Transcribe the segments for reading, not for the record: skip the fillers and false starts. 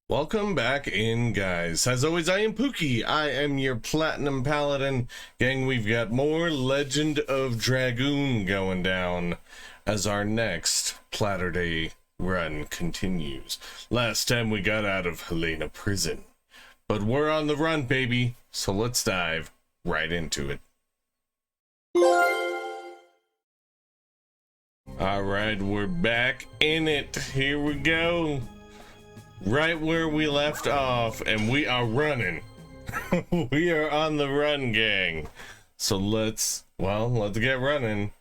Welcome back in, guys. As always, I am Pookie. I am your Platinum Paladin. Gang, we've got more Legend of Dragoon going down as our next Platter Day run continues. Last time we got out of Helena prison. But we're on the run, baby. So let's dive right into it. Alright, we're back in it. Here we go. Right where we left off, and we are running. We are on the run, gang. So let's get running.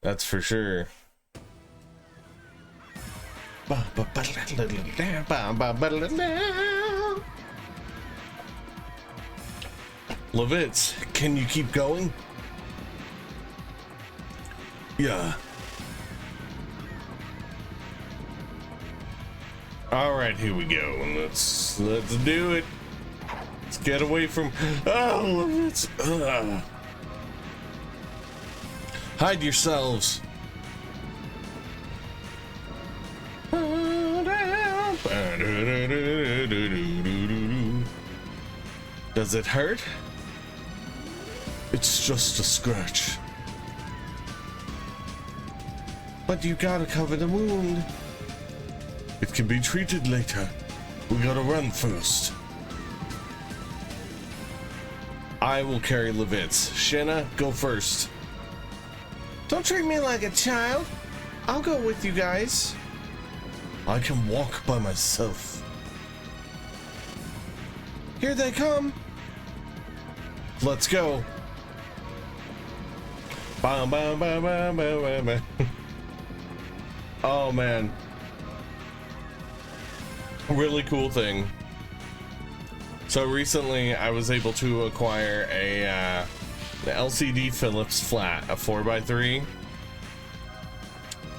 That's for sure. Levitz, can you keep going? Yeah. All right, here we go. Let's do it. Let's get away from. Oh, it's. Hide yourselves. Does it hurt? It's just a scratch. But you gotta cover the wound. It can be treated later. We gotta run first. I will carry Levitz. Shanna, go first. Don't treat me like a child. I'll go with you guys. I can walk by myself. Here they come. Let's go. Bam, bam, bam, bam, bam, bam, bam. Oh man. Really cool thing. So recently I was able to acquire the LCD Philips flat, a 4x3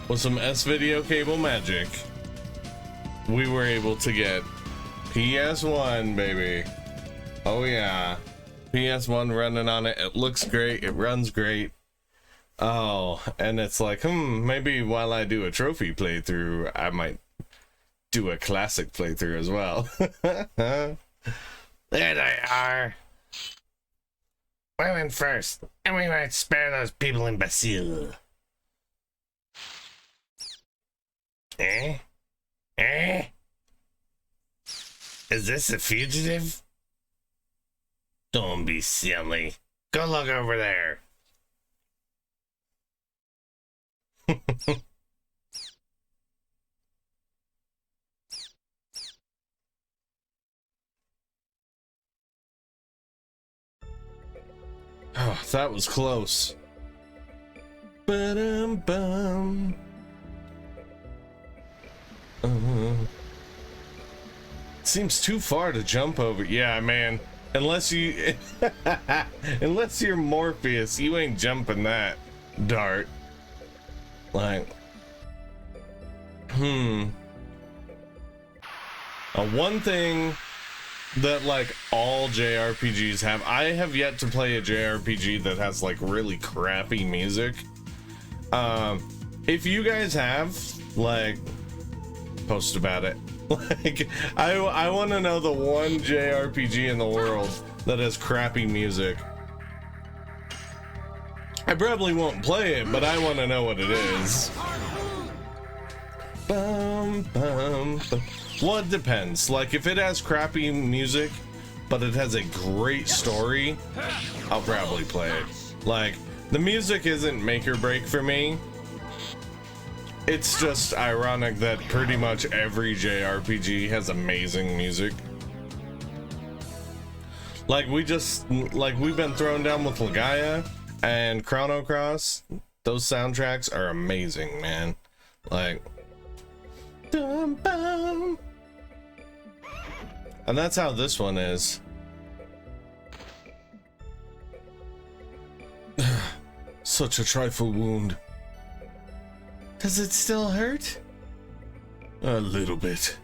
with some S-video cable magic. We were able to get PS1, baby. Oh yeah, PS1 running on it. It looks great, it runs great. Oh, and it's like, maybe while I do a trophy playthrough, I might do a classic playthrough as well. There they are. We're in first, and we might spare those people in Bastille. Eh? Eh? Is this a fugitive? Don't be silly. Go look over there. Oh, that was close. Ba-dum-bum. Seems too far to jump over. Yeah, man. Unless you... Unless you're Morpheus, you ain't jumping that dart. Like... One thing that like all JRPGs have, I have yet to play a JRPG that has like really crappy music. If you guys have, like, post about it. Like, I want to know the one JRPG in the world that has crappy music. I probably won't play it, but I want to know what it is. Bum, bum, bum. Well, it depends. Like, if it has crappy music, but it has a great story, I'll probably play it. Like, the music isn't make or break for me. It's just ironic that pretty much every JRPG has amazing music. Like, we've been thrown down with Legaia and Chrono Cross. Those soundtracks are amazing, man. Like, dum, bum. And that's how this one is. Such a trifle wound. Does it still hurt? A little bit.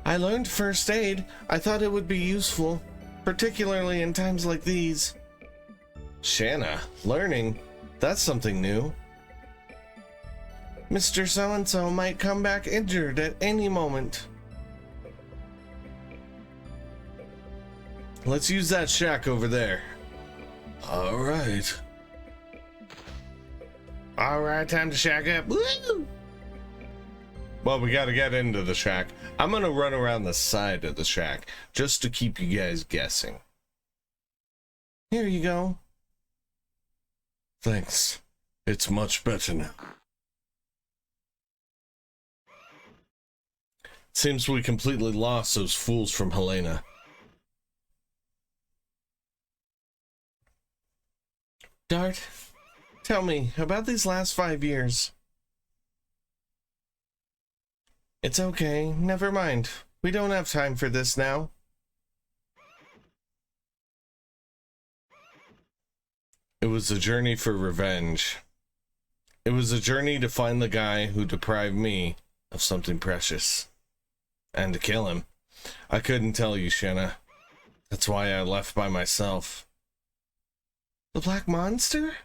I learned first aid. I thought it would be useful, particularly in times like these. Shanna, learning? That's something new. Mr. So-and-so might come back injured at any moment. let's use that shack over there. All right. All right, time to shack up. Woo! Well, we got to get into the shack. I'm going to run around the side of the shack just to keep you guys guessing. Here you go. Thanks. It's much better now. Seems we completely lost those fools from Helena. Dart, tell me about these last 5 years. It's okay, never mind. We don't have time for this now. It was a journey for revenge. It was a journey to find the guy who deprived me of something precious. And to kill him. I couldn't tell you, Shanna. That's why I left by myself. The Black Monster?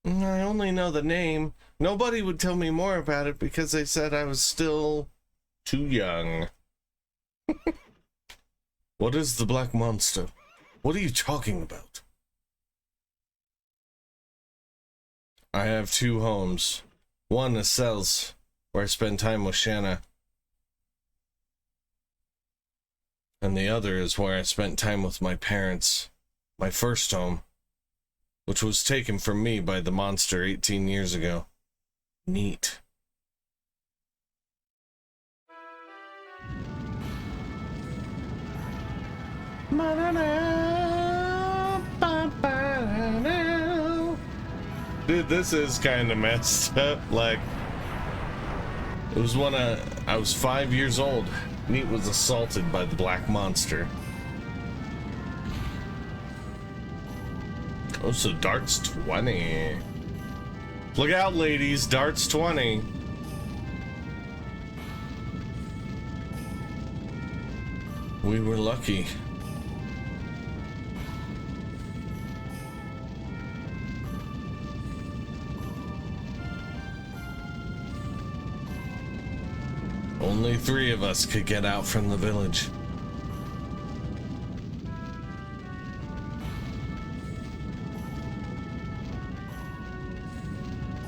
I only know the name. Nobody would tell me more about it because they said I was still too young. What is the Black Monster? What are you talking about? I have 2 homes. One is Cells, where I spend time with Shanna. And the other is where I spent time with my parents. My first home, which was taken from me by the monster 18 years ago. Neat. Dude, this is kind of messed up. Like, it was when I was 5 years old. Neat was assaulted by the Black Monster. Oh, so Dart's 20. Look out, ladies. Dart's 20. We were lucky. Only 3 of us could get out from the village.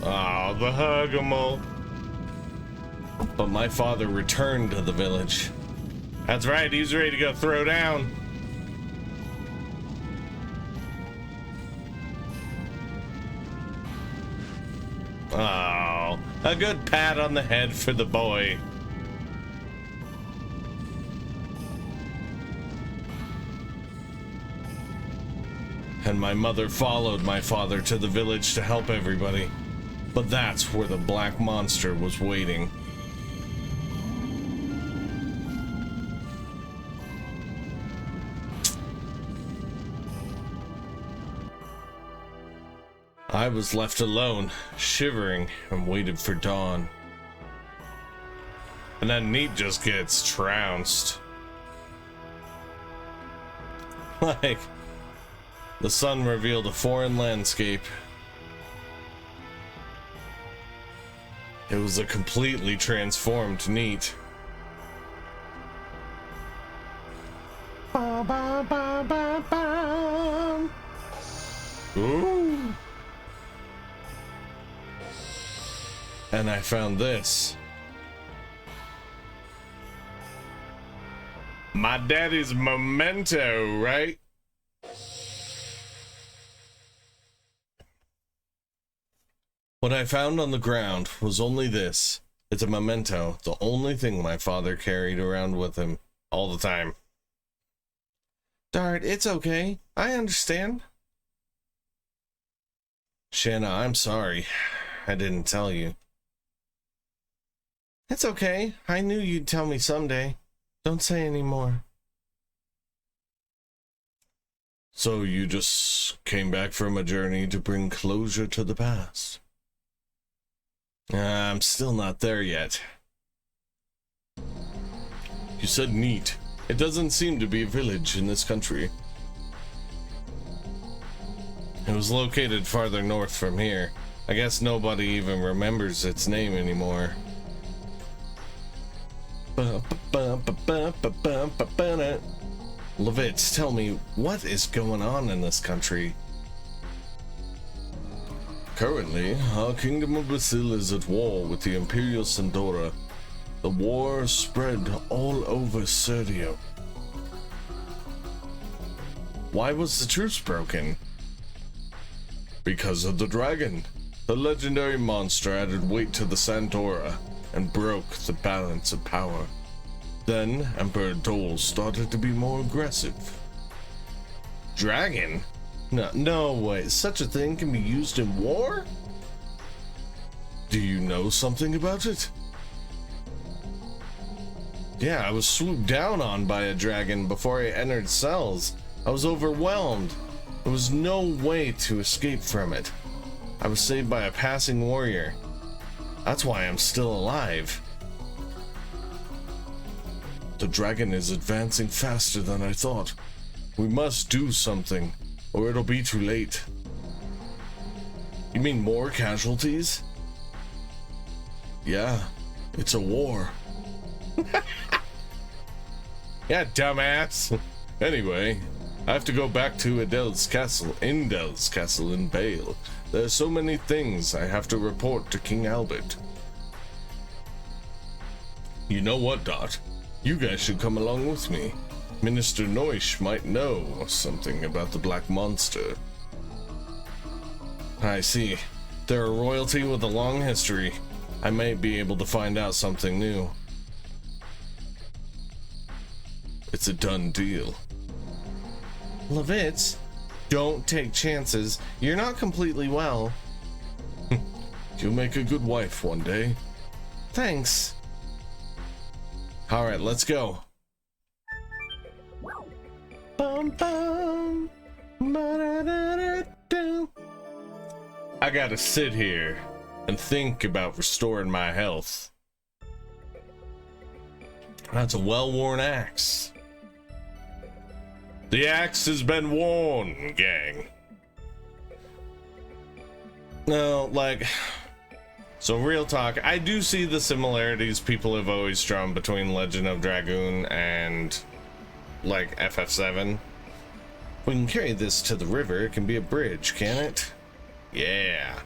Oh, the hug-a-mo. But my father returned to the village. That's right, he's ready to go throw down. Oh, a good pat on the head for the boy. And my mother followed my father to the village to help everybody. But that's where the Black Monster was waiting. I was left alone, shivering, and waited for dawn. And then Neat just gets trounced. Like, the sun revealed a foreign landscape. It was a completely transformed Neat. Ba, ba, ba, ba, ba. Ooh. And I found this. My daddy's memento, right? What I found on the ground was only this. It's a memento, the only thing my father carried around with him all the time. Dart, it's okay. I understand. Shanna, I'm sorry. I didn't tell you. It's okay. I knew you'd tell me someday. Don't say any more. So you just came back from a journey to bring closure to the past? I'm still not there yet. You said Neat. It doesn't seem to be a village in this country. It was located farther north from here. I guess nobody even remembers its name anymore. Levitz, tell me, what is going on in this country? Currently, our kingdom of Basil is at war with the Imperial Sandora. The war spread all over Serdio. Why was the truce broken? Because of the dragon. The legendary monster added weight to the Sandora and broke the balance of power. Then Emperor Dole started to be more aggressive. Dragon? No way. Such a thing can be used in war? Do you know something about it? Yeah, I was swooped down on by a dragon before I entered cells. I was overwhelmed. There was no way to escape from it. I was saved by a passing warrior. That's why I'm still alive. The dragon is advancing faster than I thought. We must do something, or it'll be too late. You mean more casualties? Yeah, it's a war. Yeah, dumbass. Anyway, I have to go back to Indel's castle in Bale. There's so many things I have to report to King Albert. You know what, Dot? You guys should come along with me. Minister Noish might know something about the Black Monster. I see. They're a royalty with a long history. I might be able to find out something new. It's a done deal. Levitz, don't take chances. You're not completely well. You'll make a good wife one day. Thanks. All right, let's go. Bum, bum. I gotta sit here and think about restoring my health. That's a well-worn axe. The axe has been worn, gang. No, like... So real talk, I do see the similarities people have always drawn between Legend of Dragoon and, like, FF7. We can carry this to the river. It can be a bridge, can it? Yeah.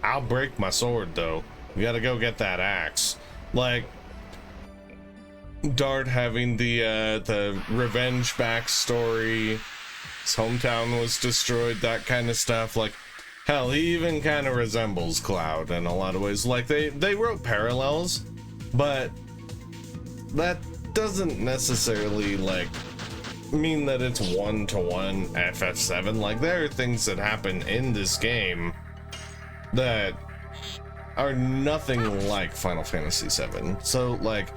I'll break my sword, though. We gotta go get that axe. Like... Dart having the revenge backstory, his hometown was destroyed, that kind of stuff. Like, hell, he even kind of resembles Cloud in a lot of ways. Like, they wrote parallels, but that doesn't necessarily, like, mean that it's one-to-one FF7. Like, there are things that happen in this game that are nothing like Final Fantasy VII. So, like...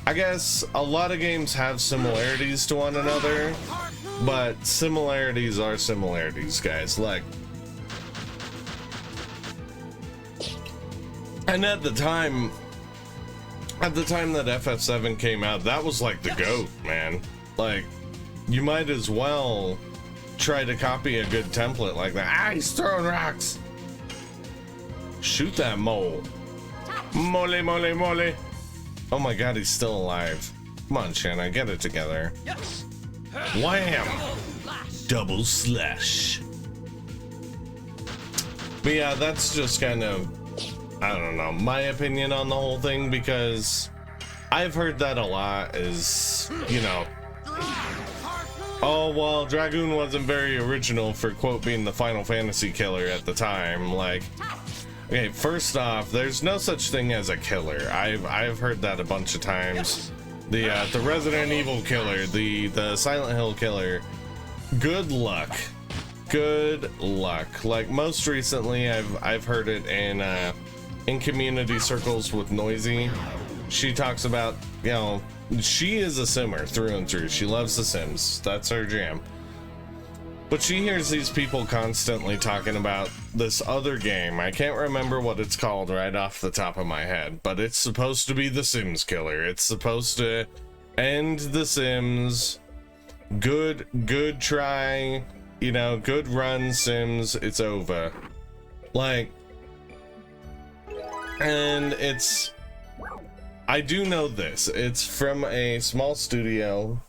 I guess a lot of games have similarities to one another, but similarities are similarities, guys. Like, and at the time that FF7 came out, that was like the GOAT, man. Like, you might as well try to copy a good template like that. Ah, he's throwing rocks. Shoot that mole. Mole, mole, mole. Oh my god, he's still alive. Come on, Shanna, get it together. Wham! Double slash. But yeah, that's just kind of, I don't know, my opinion on the whole thing, because I've heard that a lot is, you know, oh, well, Dragoon wasn't very original for, quote, being the Final Fantasy killer at the time. Like, okay, first off, there's no such thing as a killer. I've heard that a bunch of times. The Resident Evil killer, the Silent Hill killer. Good luck. Good luck. Like, most recently, I've heard it in community circles with Noisy. She talks about, you know, she is a simmer through and through. She loves The Sims. That's her jam. But she hears these people constantly talking about this other game. I can't remember what it's called right off the top of my head, but it's supposed to be The Sims killer. It's supposed to end The Sims. Good try, you know, good run, Sims. It's over. Like, and it's, I do know this. It's from a small studio,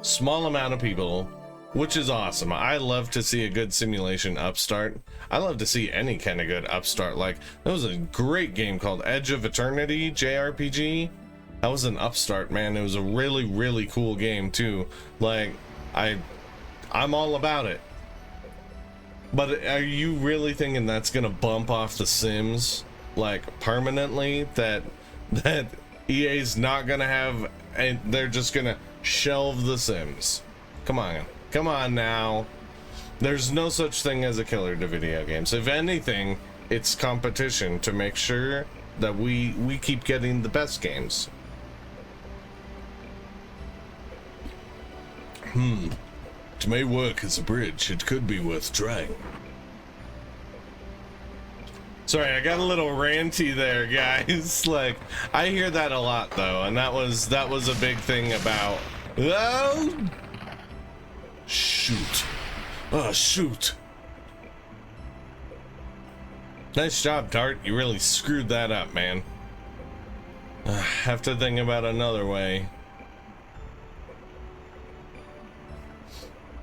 small amount of people, which is awesome. I love to see a good simulation upstart. I love to see any kind of good upstart. Like, there was a great game called Edge of Eternity, JRPG. That was an upstart, man. It was a really, really cool game too. Like, I'm all about it. But are you really thinking that's gonna bump off The Sims, like, permanently? That EA's not gonna have, and they're just gonna shelve The Sims? Come on now. There's no such thing as a killer to video games. If anything, it's competition to make sure that we keep getting the best games. It may work as a bridge. It could be worth trying. Sorry, I got a little ranty there, guys. Like, I hear that a lot though, and that was a big thing about. Oh, shoot! Oh, shoot! Nice job, Dart. You really screwed that up, man. Have to think about another way.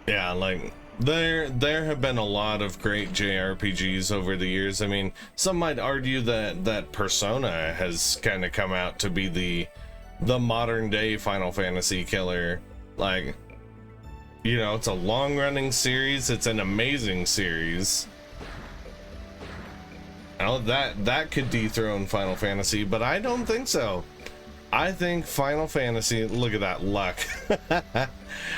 Yeah, like, there have been a lot of great JRPGs over the years. I mean, some might argue that Persona has kind of come out to be the modern day Final Fantasy killer. Like, you know, it's a long running series. It's an amazing series. Now that could dethrone Final Fantasy, but I don't think so. I think Final Fantasy, look at that luck.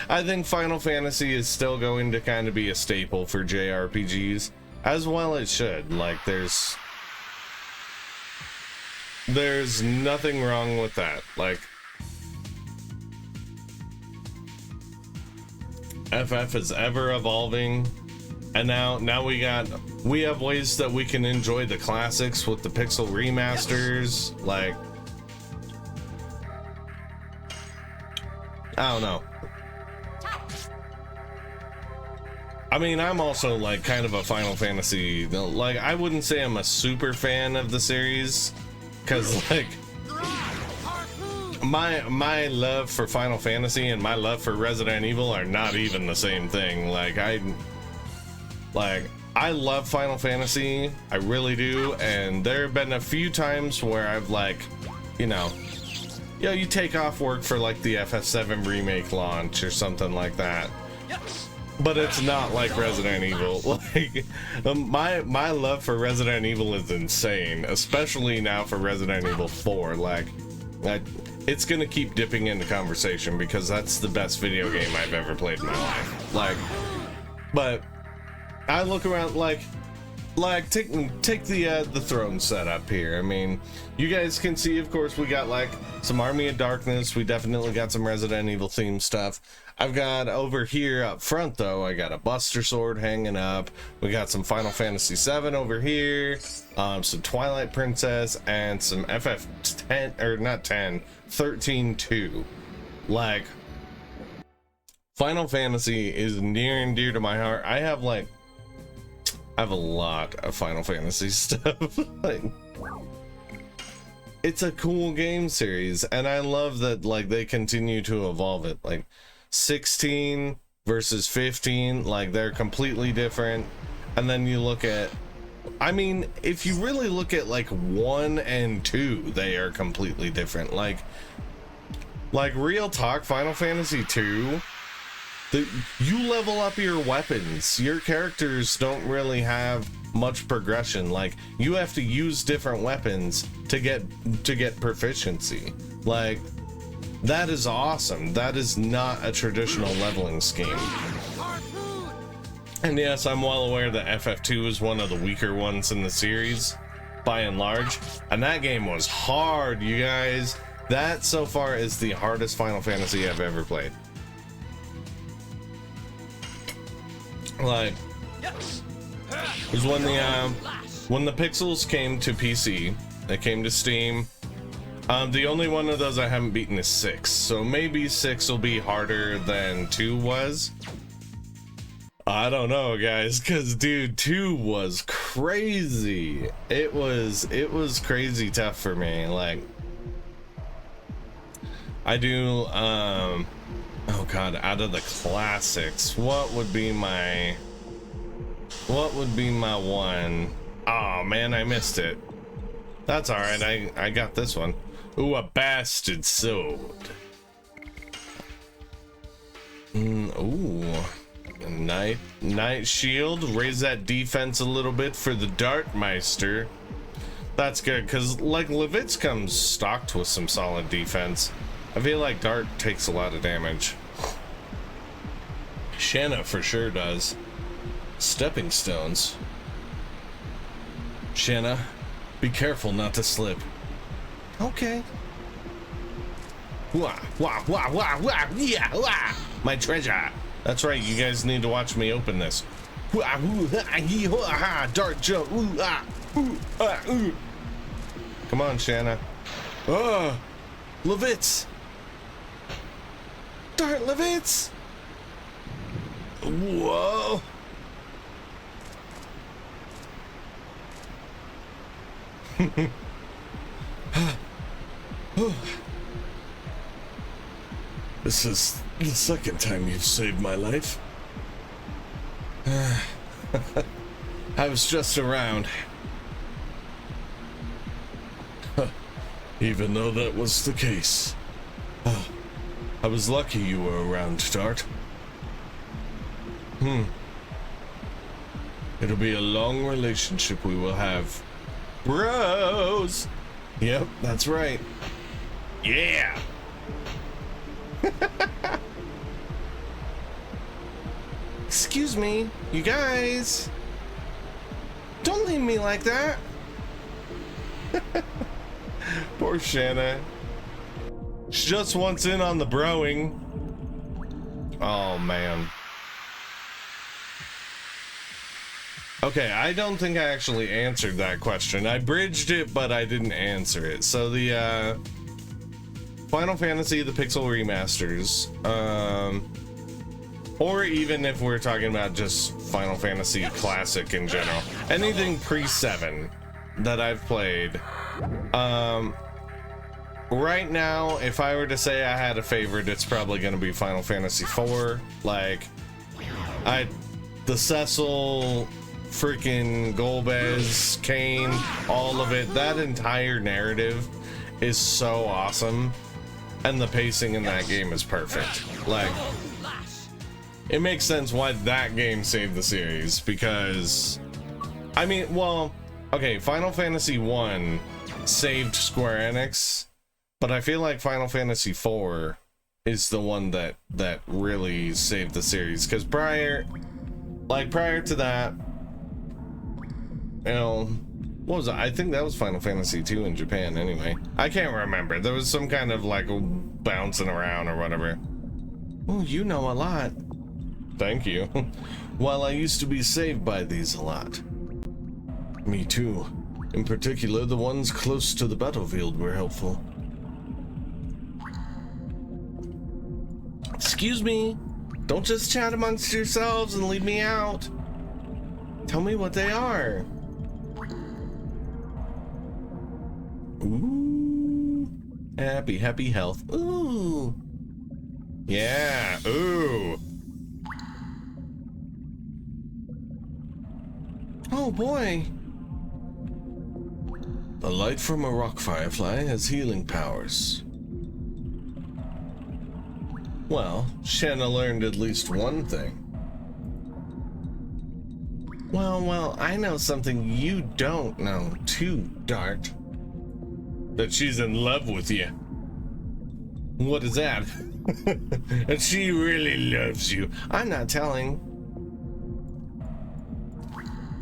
I think Final Fantasy is still going to kind of be a staple for JRPGs, as well it should. Like, there's nothing wrong with that. Like, FF is ever evolving, and now we have ways that we can enjoy the classics with the pixel remasters. Like, I don't know. I mean, I'm also like kind of a Final Fantasy, like, I wouldn't say I'm a super fan of the series, because like my love for Final Fantasy and my love for Resident Evil are not even the same thing. Like, I love Final Fantasy, I really do, and there have been a few times where I've, like, you know, you take off work for like the FF7 remake launch or something like that. But it's not like Resident Evil. Like, my love for Resident Evil is insane, especially now for Resident Evil 4. Like, it's gonna keep dipping into conversation because that's the best video game I've ever played in my life. Like, but I look around, like take the throne setup here. I mean, you guys can see, of course, we got like some Army of Darkness. We definitely got some Resident Evil themed stuff. I've got over here up front though, I got a Buster Sword hanging up. We got some Final Fantasy 7 over here, some Twilight Princess, and some FF10, or not 10, 13-2. Like, Final Fantasy is near and dear to my heart. I have a lot of Final Fantasy stuff. Like, it's a cool game series, and I love that, like, they continue to evolve it. Like, 16 versus 15, like, they're completely different. And then you look at, I mean, if you really look at like 1 and 2, they are completely different. Like real talk, Final Fantasy 2, you level up your weapons. Your characters don't really have much progression. Like, you have to use different weapons to get proficiency. Like, that is awesome. That is not a traditional leveling scheme. And yes, I'm well aware that FF2 is one of the weaker ones in the series, by and large. And that game was hard, you guys. That so far is the hardest Final Fantasy I've ever played. Like, it was when the Pixels came to PC, they came to Steam. The only one of those I haven't beaten is 6, so maybe 6 will be harder than 2 was. I don't know, guys, because dude, 2 was crazy. It was crazy tough for me. Like, I do, oh god, out of the classics, what would be my one? Oh man, I missed it. That's all right. I got this one. Ooh, a bastard sword. Ooh, a knight shield. Raise that defense a little bit for the Dartmeister. That's good, because like Levitz comes stocked with some solid defense. I feel like Dart takes a lot of damage. Shanna for sure does. Stepping stones. Shanna, be careful not to slip. Okay. Wah, wah, wah, wah, wah, yeah, wah. My treasure. That's right, you guys need to watch me open this. Wah, woo, ha, yee, ho, ha, Dart jump. Ooh, ah, ooh, ah, ooh. Come on, Shanna. Oh, Levitz. Dart Levitz. Whoa. This is the second time you've saved my life. I was just around. Even though that was the case. I was lucky you were around, Dart. It'll be a long relationship we will have. Bros! Yep, that's right. Yeah! Excuse me, you guys. Don't leave me like that. Poor Shanna. She just wants in on the broing. Oh, man. Okay, I don't think I actually answered that question. I bridged it, but I didn't answer it. So the Final Fantasy, the Pixel remasters, or even if we're talking about just Final Fantasy Classic in general, anything pre-7 that I've played, right now, if I were to say I had a favorite, it's probably going to be Final Fantasy IV. Like, the Cecil, freaking Golbez, Kane, all of it, that entire narrative is so awesome, and the pacing in that game is perfect. Like, it makes sense why that game saved the series, because, I mean, well, okay, Final Fantasy 1 saved Square Enix, but I feel like Final Fantasy 4 is the one that really saved the series, because prior to that, you know, what was it? I think that was Final Fantasy 2 in Japan anyway. I can't remember. There was some kind of like bouncing around or whatever. Oh, you know a lot. Thank you. Well, I used to be saved by these a lot. Me too. In particular, the ones close to the battlefield were helpful. Excuse me. Don't just chat amongst yourselves and leave me out. Tell me what they are. Ooh. Happy health. Ooh. Yeah. Ooh. Oh boy. The light from a rock firefly has healing powers. Well, Shanna learned at least one thing. Well, I know something you don't know too, Dart. That she's in love with you. What is that? And she really loves you. I'm not telling.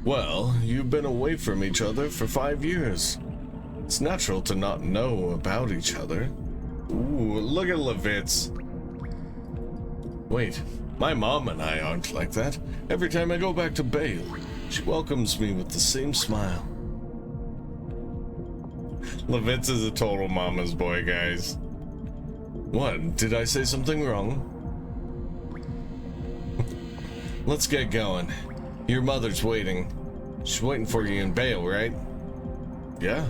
Well, you've been away from each other for 5 years. It's natural to not know about each other. Ooh, look at Levitz. Wait, my mom and I aren't like that. Every time I go back to Bale, she welcomes me with the same smile. Levitz is a total mama's boy, guys. What? Did I say something wrong? Let's get going. Your mother's waiting. She's waiting for you in Bale, right? Yeah.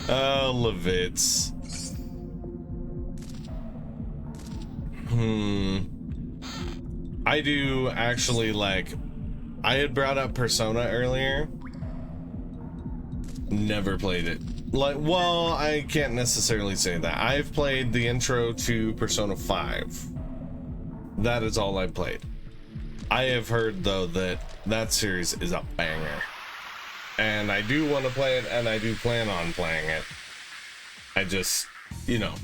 Oh, Levitz. I do actually like, I had brought up Persona earlier. Never played it. Like, well, I can't necessarily say that. I've played the intro to Persona 5. That is all I've played. I have heard, though, that that series is a banger. And I do want to play it, and I do plan on playing it. I just, you know,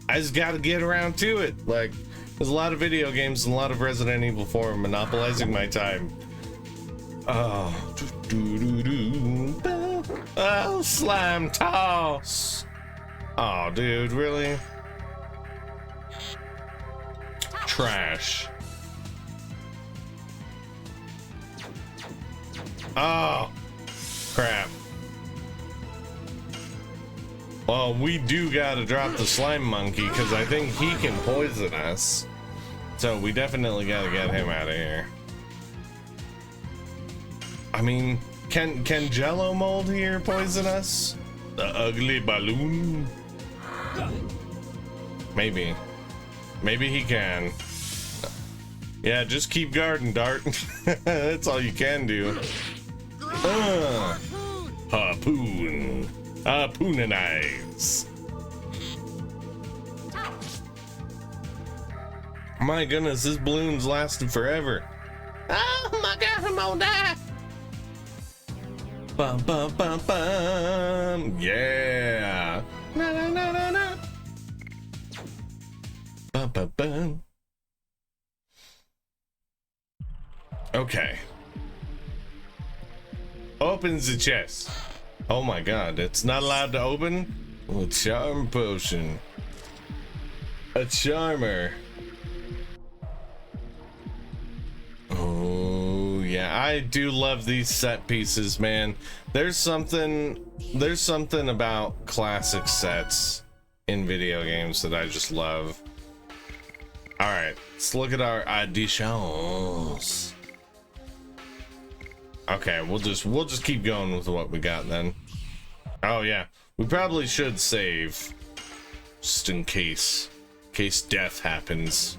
I just got to get around to it. Like, there's a lot of video games and a lot of Resident Evil 4 monopolizing my time. Oh, oh, slime toss. Oh, dude, really? Trash. Oh, crap. Well, we do gotta drop the slime monkey because I think he can poison us. So we definitely gotta get him out of here. I mean, can Jello mold here poison us? The ugly balloon? Maybe. Maybe he can. Yeah, just keep guarding, Dart. That's all you can do. Harpoon. Harpooninize. My goodness, this balloon's lasted forever. Oh my god, I'm gonna die. Bum bum bum bum. Yeah. Na na na na na. Bum bum bum. Okay. Opens the chest. Oh my god, it's not allowed to open? A charm potion. A charmer. Oh yeah, I do love these set pieces, man. There's something about classic sets in video games that I just love. All right, let's look at our additions. Okay, we'll just keep going with what we got then. Oh yeah, we probably should save just in case death happens.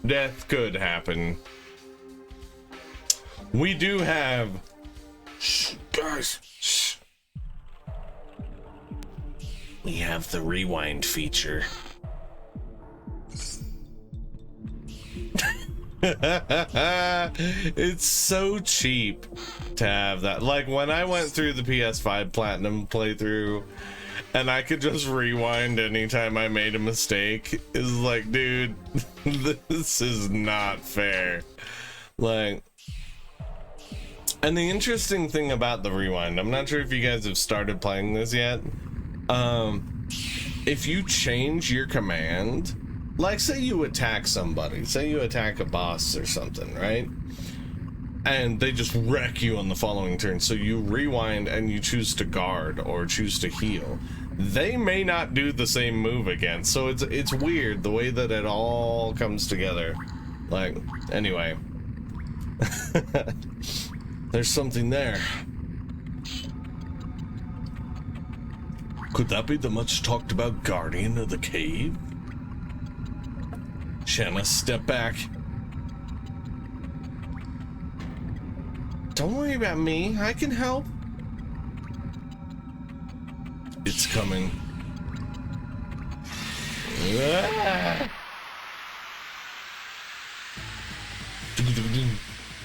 Death could happen. We do have, shh, guys, shh. We have the rewind feature. It's so cheap to have that. Like when I went through the PS5 Platinum playthrough and I could just rewind anytime I made a mistake, is like, dude, this is not fair. Like, and the interesting thing about the rewind, I'm not sure if you guys have started playing this yet. If you change your command, like say you attack somebody, say you attack a boss or something, right? And they just wreck you on the following turn. So you rewind and you choose to guard or choose to heal. They may not do the same move again. So it's weird the way that it all comes together. Like, anyway. There's something there. Could that be the much talked about guardian of the cave? Shanna, step back. Don't worry about me. I can help. It's coming. Ah!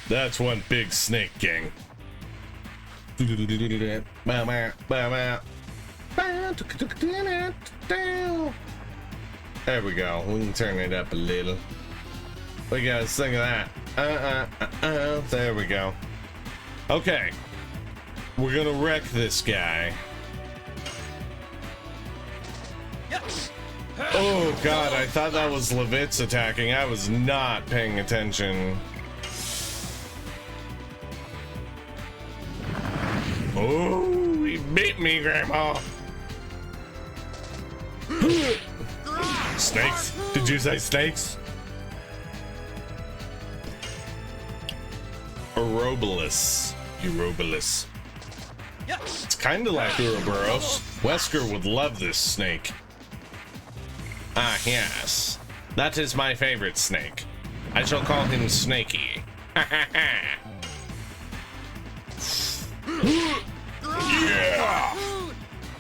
That's one big snake gang. There we go. We can turn it up a little. What you guys think of that? There we go. Okay. We're gonna wreck this guy. Oh god, I thought that was Levitz attacking. I was not paying attention. Oh, he beat me, Grandma. Snakes? Did you say snakes? Ouroboros. Ouroboros. It's kind of like Ouroboros. Wesker would love this snake. Ah, yes. That is my favorite snake. I shall call him Snakey. Yeah!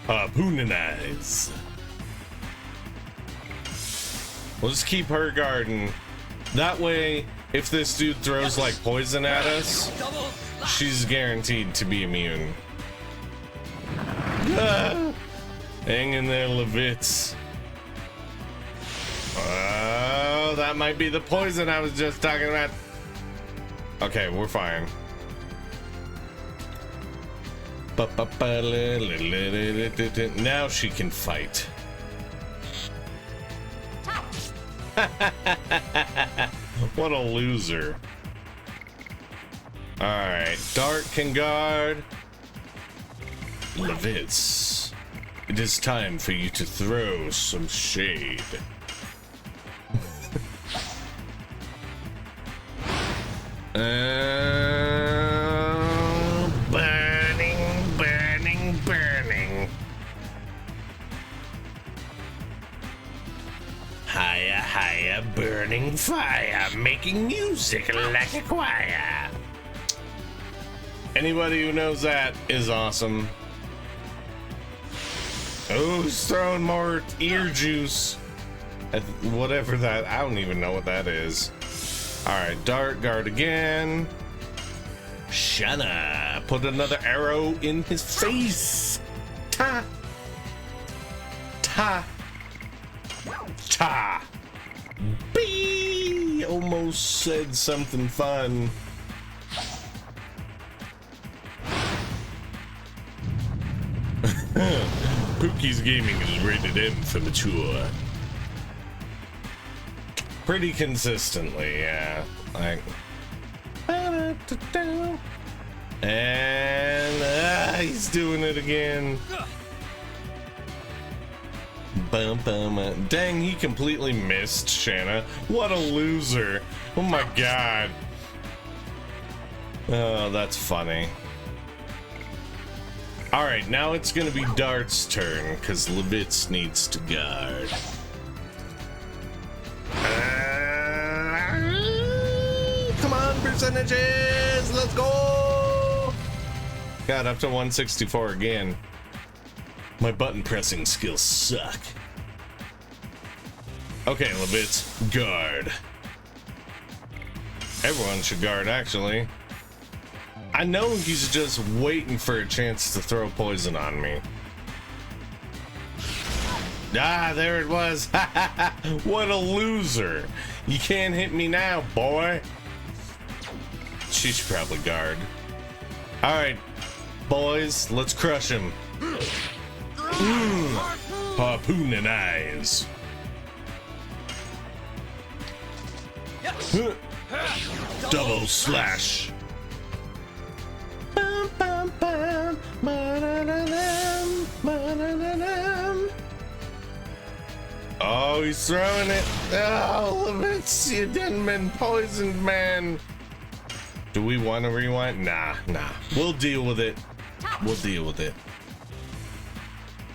Harpooning eyes. We'll just keep her guarding. That way, if this dude throws like poison at us, she's guaranteed to be immune. Ah, hang in there, Levitz. Oh, that might be the poison I was just talking about. Okay, we're fine. Now she can fight. What a loser. Alright, Dart can guard. Levitz, it is time for you to throw some shade. Burning, burning, burning. Higher, higher, burning fire, making music like a choir. Anybody who knows that is awesome. Oh, he's throwing more ear juice. Whatever that, I don't even know what that is. Alright, Dart guard again. Shanna, put another arrow in his face. Ta. Ta. Ta. Bee! Almost said something fun. Pookie's Gaming is rated M for mature. Pretty consistently, yeah. Like, and he's doing it again. Bum, bum. Dang, he completely missed Shanna. What a loser. Oh my god. Oh, that's funny. Alright, now it's gonna be Dart's turn, because Levitz needs to guard. Come on, percentages! Let's go! Got up to 164 again. My button pressing skills suck. Okay, Levitz, guard. Everyone should guard, actually. I know he's just waiting for a chance to throw poison on me. Ah, there it was. What a loser. You can't hit me now, boy. She should probably guard. Alright, boys, let's crush him. Harpooning eyes. Double slash. Oh, he's throwing it. Oh, Levitz, you done been poisoned, man. Do we want to rewind? Nah. We'll deal with it. We'll deal with it.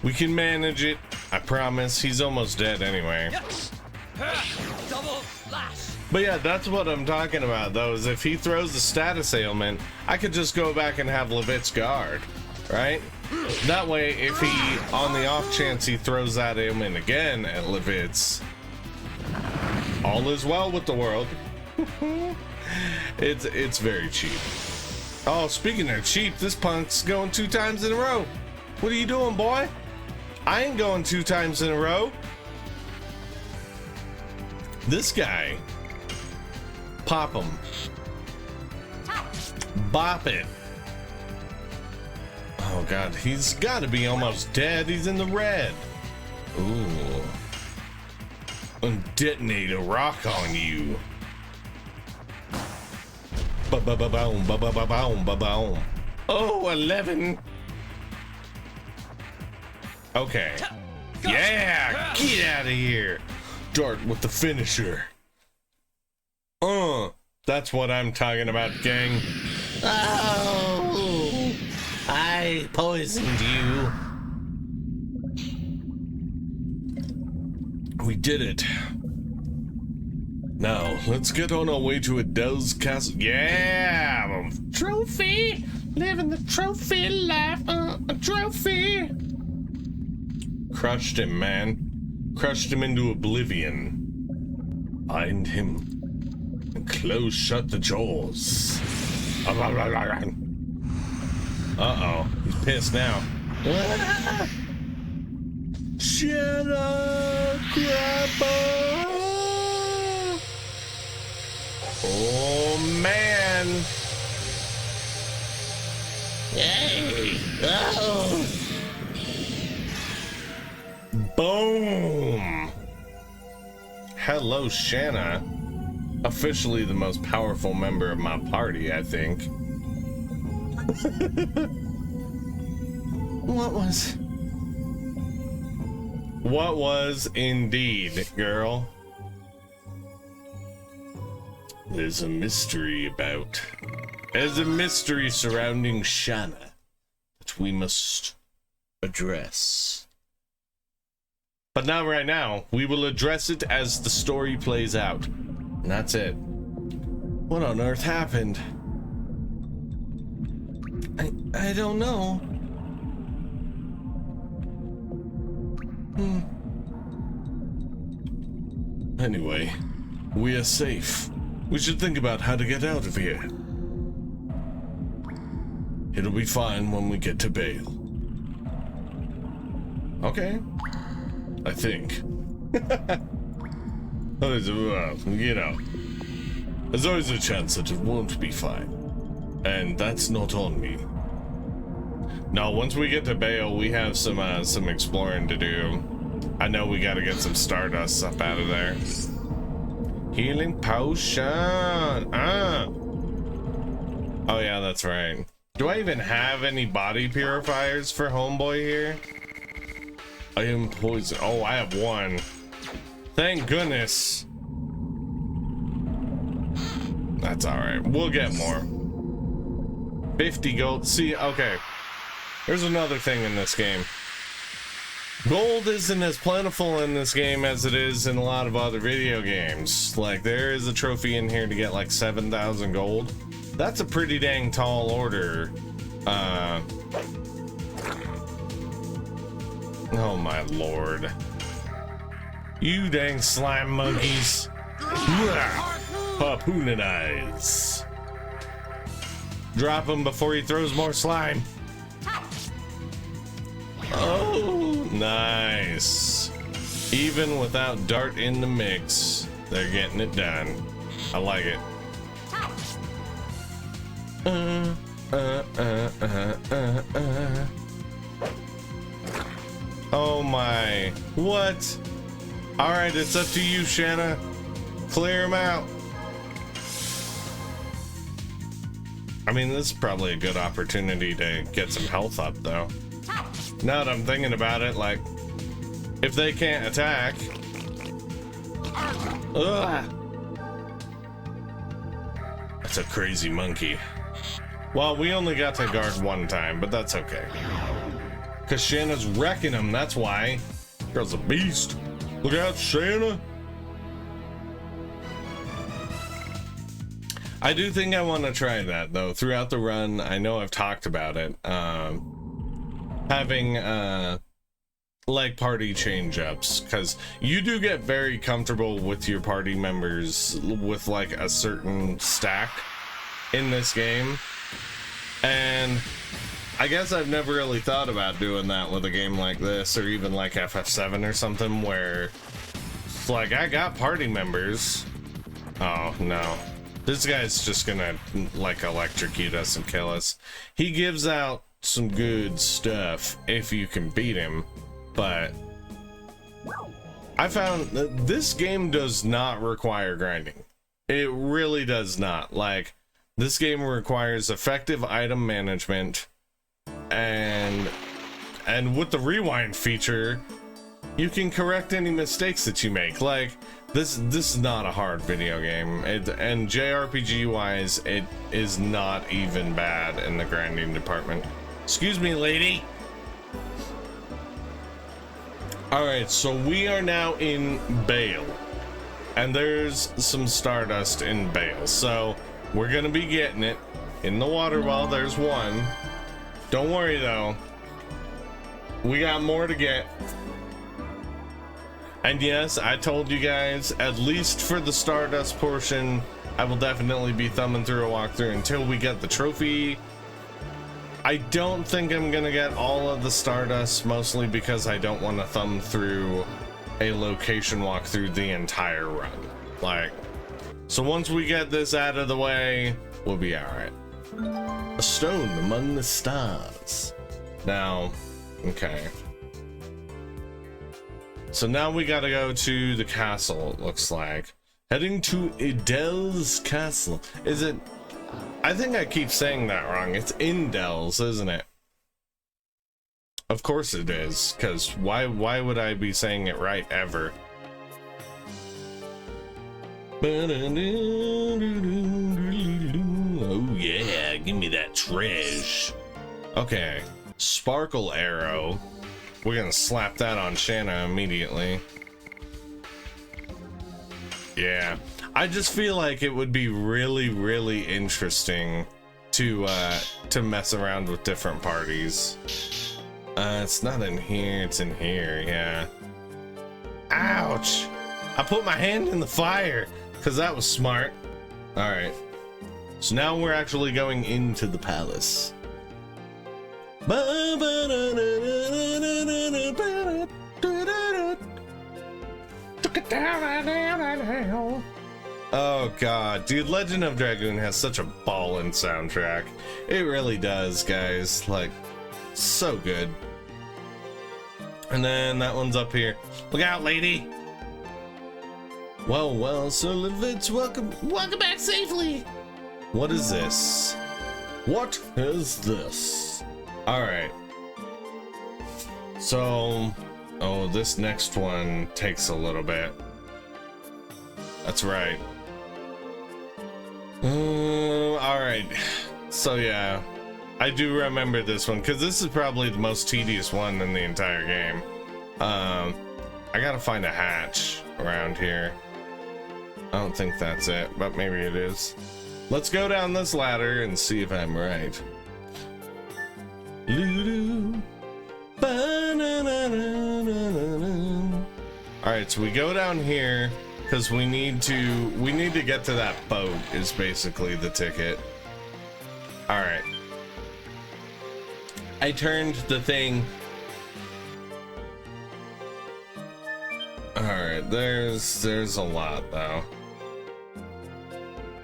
We can manage it. I promise. He's almost dead anyway. Double slash. But yeah, that's what I'm talking about, though, is if he throws the status ailment, I could just go back and have Levitz guard, right? That way, if he, on the off chance he throws that ailment again at Levitz, all is well with the world. It's very cheap. Oh, speaking of cheap, this punk's going 2 times in a row. What are you doing, boy? I ain't going 2 times in a row. This guy. Pop him. Bop it. Oh god, he's gotta be almost dead. He's in the red. Ooh. And detonate a rock on you. Ba-ba-ba-boom, ba-ba-ba-boom, ba-boom. Oh, 11. Okay. Yeah, get out of here. Dart with the finisher. That's what I'm talking about, gang. Oh, I poisoned you. We did it. Now, let's get on our way to Adele's castle. Yeah! Trophy! Living the trophy life. A trophy! Crushed him, man. Crushed him into oblivion. Bind him and close shut the jaws. Uh-oh. He's pissed now. Shut up, Grandpa! Oh, man. Hey! Oh! Boom! Hello, Shanna. Officially the most powerful member of my party, I think. What was indeed, girl? There's a mystery about. There's a mystery surrounding Shanna that we must address. But not right now. We will address it as the story plays out. And that's it. What on earth happened? I don't know. Anyway, we are safe. We should think about how to get out of here. It'll be fine when we get to Bale. Okay. I think. You know, there's always a chance that it won't be fine. And that's not on me. Now, once we get to Bale, we have some exploring to do. I know we gotta get some Stardust up out of there. Healing potion. Oh yeah, that's right. Do I even have any body purifiers for homeboy here? I am poisoned. Oh, I have one. Thank goodness. That's all right. We'll get more. 50 gold. See, okay. There's another thing in this game. Gold isn't as plentiful in this game as it is in a lot of other video games. Like, there is a trophy in here to get like 7,000 gold. That's a pretty dang tall order. Oh my lord. You dang slime monkeys. Harpooning eyes. Drop him before he throws more slime. Oh, nice. Even without Dart in the mix, they're getting it done. I like it. Oh my. What? Alright, it's up to you, Shanna. Clear him out. I mean, this is probably a good opportunity to get some health up, though. Now that I'm thinking about it, like, if they can't attack... Ugh. That's a crazy monkey. Well, we only got to guard one time, but that's okay. Because Shanna's wrecking him, that's why. Girl's a beast. Look out, Shanna. I do think I want to try that, though. Throughout the run, I know I've talked about it. Having, like, party change-ups. Because you do get very comfortable with your party members with, like, a certain stack in this game. And I guess I've never really thought about doing that with a game like this, or even like FF7 or something, where it's like, I got party members. Oh, no. This guy's just gonna, like, electrocute us and kill us. He gives out some good stuff if you can beat him, but I found that this game does not require grinding. It really does not. Like, this game requires effective item management, and with the rewind feature, you can correct any mistakes that you make. Like, this is not a hard video game, and JRPG wise, it is not even bad in the grinding department. Excuse me, lady. All right, so we are now in Bale, and there's some Stardust in Bale, so we're gonna be getting it in the water well. There's one. Don't worry though, we got more to get. And yes, I told you guys, at least for the Stardust portion, I will definitely be thumbing through a walkthrough until we get the trophy. I don't think I'm gonna get all of the Stardust, mostly because I don't want to thumb through a location walkthrough the entire run. Like, so once we get this out of the way, we'll be all right. A stone among the stars. Now, okay. So now we gotta go to the castle, it looks like. Heading to Idel's castle. Is it? I think I keep saying that wrong. It's Indel's, isn't it? Of course it is, because why would I be saying it right ever? Oh yeah, give me that trash. Okay, sparkle arrow. We're gonna slap that on Shanna immediately. Yeah, I just feel like it would be really interesting to mess around with different parties. It's not in here, it's in here, yeah. Ouch! I put my hand in the fire, because that was smart. Alright, so now we're actually going into the palace. Oh god, dude, Legend of Dragoon has such a ballin' soundtrack. It really does, guys. Like, so good. And then that one's up here. Look out, lady. Well, Sir Levitz, welcome back safely. What is this? What is this? All right. So, oh, this next one takes a little bit. That's right. All right. So yeah, I do remember this one because this is probably the most tedious one in the entire game. I gotta find a hatch around here. I don't think that's it, but maybe it is. Let's go down this ladder and see if I'm right. All right, so we go down here because we need to get to that boat is basically the ticket. All right. I turned the thing. All right, there's a lot though.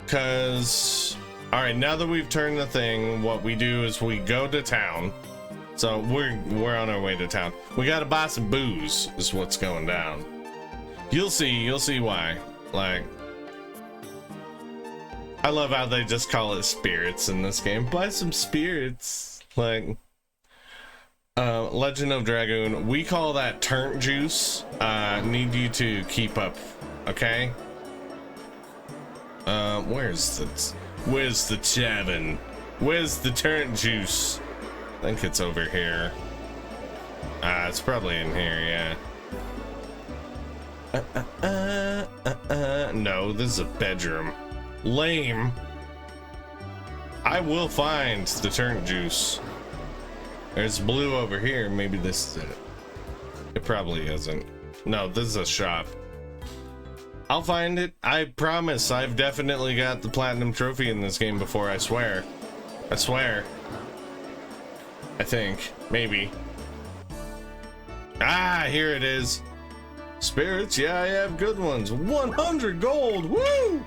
Cause, all right, now that we've turned the thing, what we do is we go to town. So we're on our way to town. We gotta buy some booze is what's going down. You'll see why. Like, I love how they just call it spirits in this game. Buy some spirits. Like, Legend of Dragoon, we call that turnt juice. Need you to keep up, okay? Where's the tavern? Where's the turnt juice? I think it's over here. It's probably in here, yeah. No, this is a bedroom. Lame. I will find the turnt juice. There's blue over here. Maybe this is it. It probably isn't. No, this is a shop. I'll find it. I promise. I've definitely got the platinum trophy in this game before, I swear. I swear. I think. Maybe. Ah, here it is. Spirits, yeah, I have good ones. 100 gold, woo!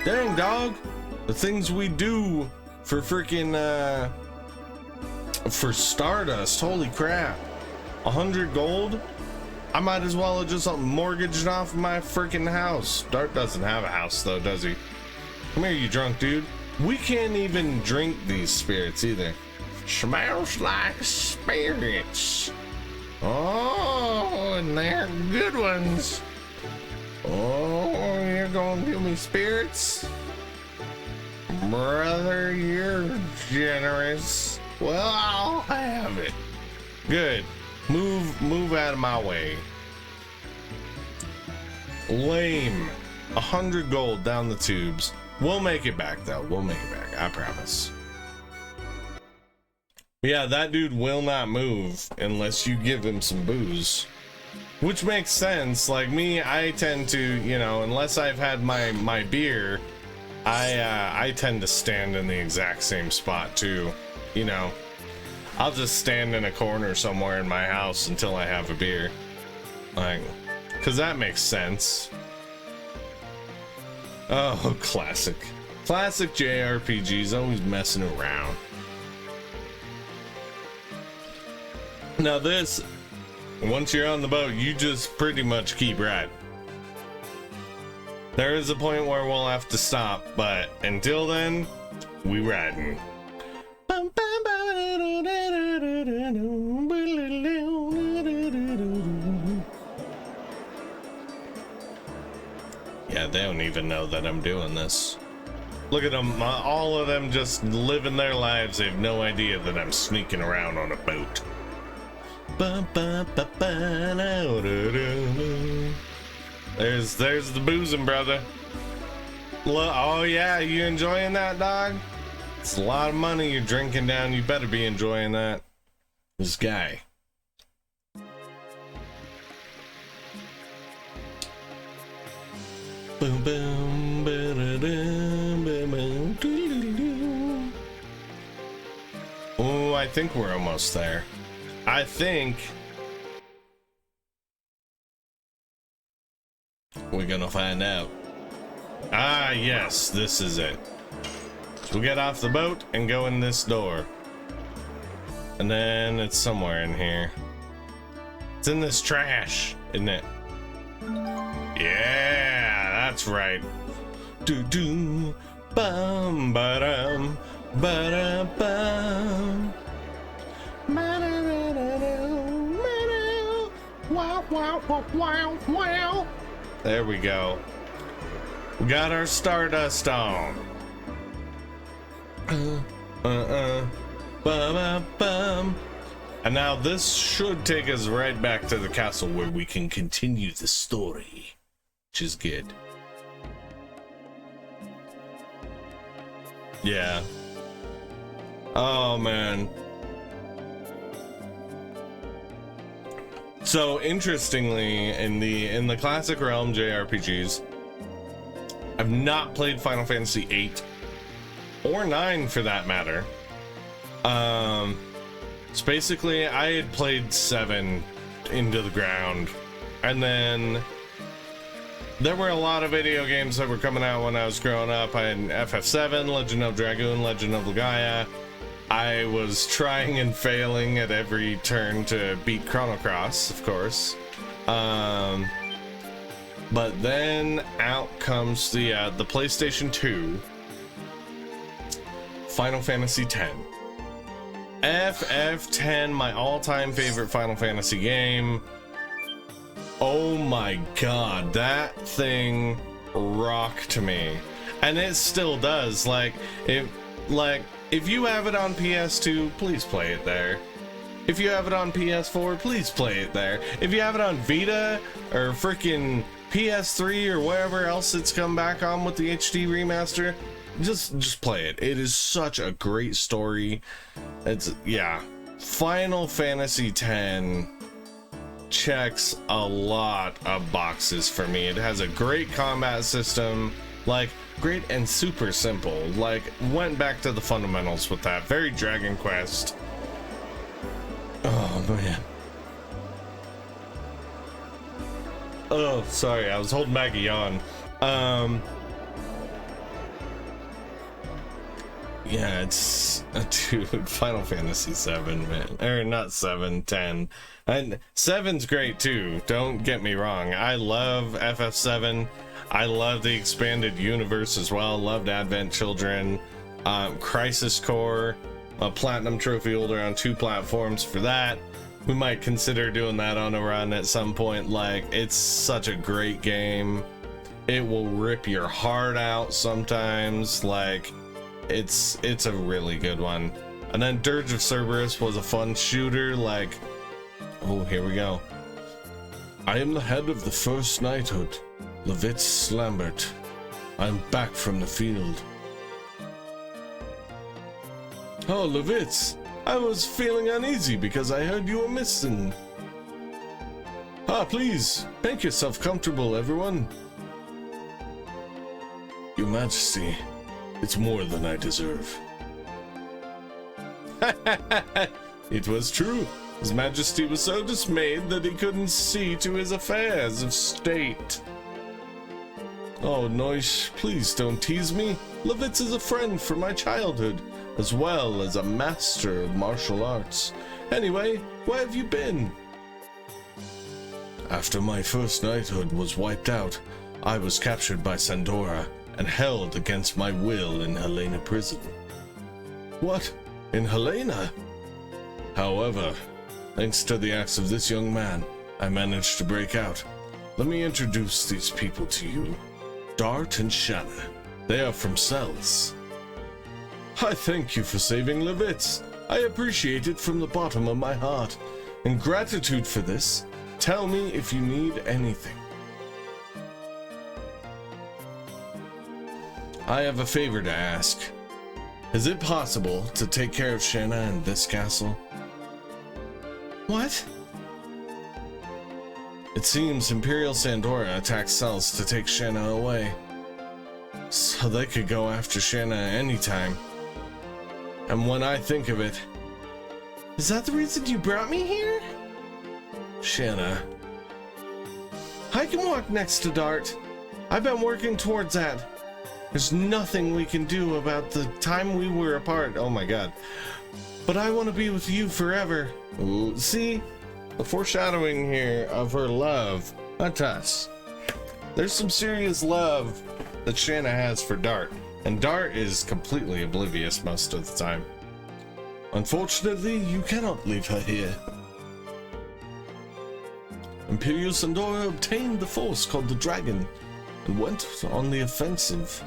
Dang, dog. The things we do for freaking, for Stardust, holy crap. 100 gold? I might as well have just mortgaged off my freaking house. Dart doesn't have a house though, does he? Come here, you drunk dude. We can't even drink these spirits either. Smells like spirits. Oh, and they're good ones. Oh, you're gonna give me spirits? Brother, you're generous. Well, I'll have it. Good. Move out of my way. Lame. 100 gold down the tubes. We'll make it back, though. We'll make it back. I promise. Yeah, that dude will not move unless you give him some booze. Which makes sense. Like me, I tend to, you know, unless I've had my beer, I tend to stand in the exact same spot too. You know, I'll just stand in a corner somewhere in my house until I have a beer. Like, cause that makes sense. Oh, classic JRPGs, always messing around. Now this, once you're on the boat, you just pretty much keep riding. There is a point where we'll have to stop, but until then, we riding. Yeah, they don't even know that I'm doing this. Look at them, all of them just living their lives. They have no idea that I'm sneaking around on a boat. There's the boozing, brother. Oh yeah, you enjoying that, dog? It's a lot of money you're drinking down. You better be enjoying that. This guy. Boom boom ba-da-dum, boom, boom. Oh, I think we're almost there. I think we're gonna find out. Ah, yes, this is it. So we get off the boat and go in this door. And then it's somewhere in here. It's in this trash, isn't it? Yeah, that's right. Do-do, bum, ba-dum, ba-dum, bum. Wow, wow, wow, wow, wow. There we go. We got our Stardust on. Ba-ba-bum. And now this should take us right back to the castle where we can continue the story, which is good. Yeah. Oh man. So interestingly, in the classic realm JRPGs, I've not played Final Fantasy VIII or 9 for that matter. So basically I had played 7 into the ground, and then there were a lot of video games that were coming out when I was growing up. I had FF7, Legend of Dragoon, Legend of Legaia. I was trying and failing at every turn to beat Chrono Cross, of course. But then out comes the PlayStation 2, Final Fantasy X. FF10, my all-time favorite Final Fantasy game. Oh my god, that thing rocked me. And it still does. Like if you have it on PS2, please play it there. If you have it on PS4, please play it there. If you have it on Vita or freaking PS3 or wherever else it's come back on with the HD remaster, just play it. It is such a great story. It's, yeah. Final Fantasy X checks a lot of boxes for me. It has a great combat system, like great and super simple. Like went back to the fundamentals with that. Very Dragon Quest. Oh man. Oh, sorry, I was holding back a yawn. Yeah, it's dude, Final Fantasy 7, man. Or not 7, 10. And 7's great too, don't get me wrong. I love FF7. I love the expanded universe as well. Loved Advent Children. Crisis Core, a platinum trophy holder on 2 platforms for that. We might consider doing that on a run at some point. Like, it's such a great game. It will rip your heart out sometimes. Like, it's a really good one. And then Dirge of Cerberus was a fun shooter, like, oh, here we go. I am the head of the first knighthood, Levitz Lambert. I am back from the field. Oh, Levitz, I was feeling uneasy because I heard you were missing. Ah, please, make yourself comfortable, everyone. Your Majesty, it's more than I deserve. It was true. His Majesty was so dismayed that he couldn't see to his affairs of state. Oh, Noish, please don't tease me. Levitz is a friend from my childhood, as well as a master of martial arts. Anyway, where have you been? After my first knighthood was wiped out, I was captured by Sandora and held against my will in Helena prison. What? In Helena? However, thanks to the acts of this young man, I managed to break out. Let me introduce these people to you. Dart and Shanna. They are from Cells. I thank you for saving Levitz. I appreciate it from the bottom of my heart. In gratitude for this, tell me if you need anything. I have a favor to ask. Is it possible to take care of Shanna in this castle? What? It seems Imperial Sandora attacked Cells to take Shanna away, so they could go after Shanna anytime. And when I think of it... Is that the reason you brought me here? Shanna. I can walk next to Dart. I've been working towards that. There's nothing we can do about the time we were apart. Oh my god. But I want to be with you forever. Ooh, see? The foreshadowing here of her love. Not us. There's some serious love that Shanna has for Dart. And Dart is completely oblivious most of the time. Unfortunately, you cannot leave her here. Imperial Sandora obtained the force called the Dragon and went on the offensive.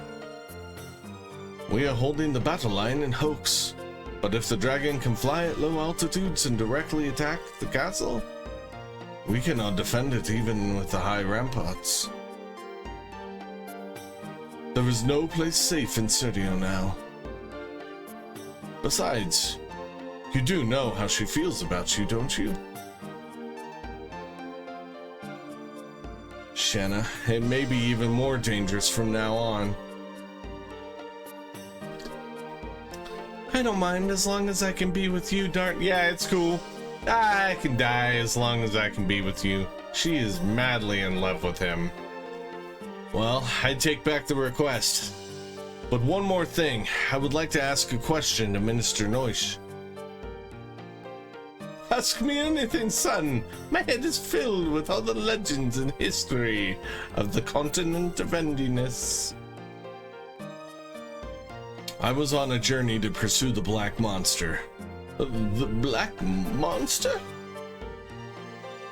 We are holding the battle line in Hoax, but if the Dragon can fly at low altitudes and directly attack the castle, we cannot defend it even with the high ramparts. There is no place safe in Serdio now. Besides, you do know how she feels about you, don't you? Shanna, it may be even more dangerous from now on. I don't mind as long as I can be with you, Dart. Yeah, it's cool. I can die as long as I can be with you. She is madly in love with him. Well, I take back the request. But one more thing. I would like to ask a question to Minister Noish. Ask me anything, son. My head is filled with all the legends and history of the continent of Endiness. I was on a journey to pursue the Black Monster. The Black Monster?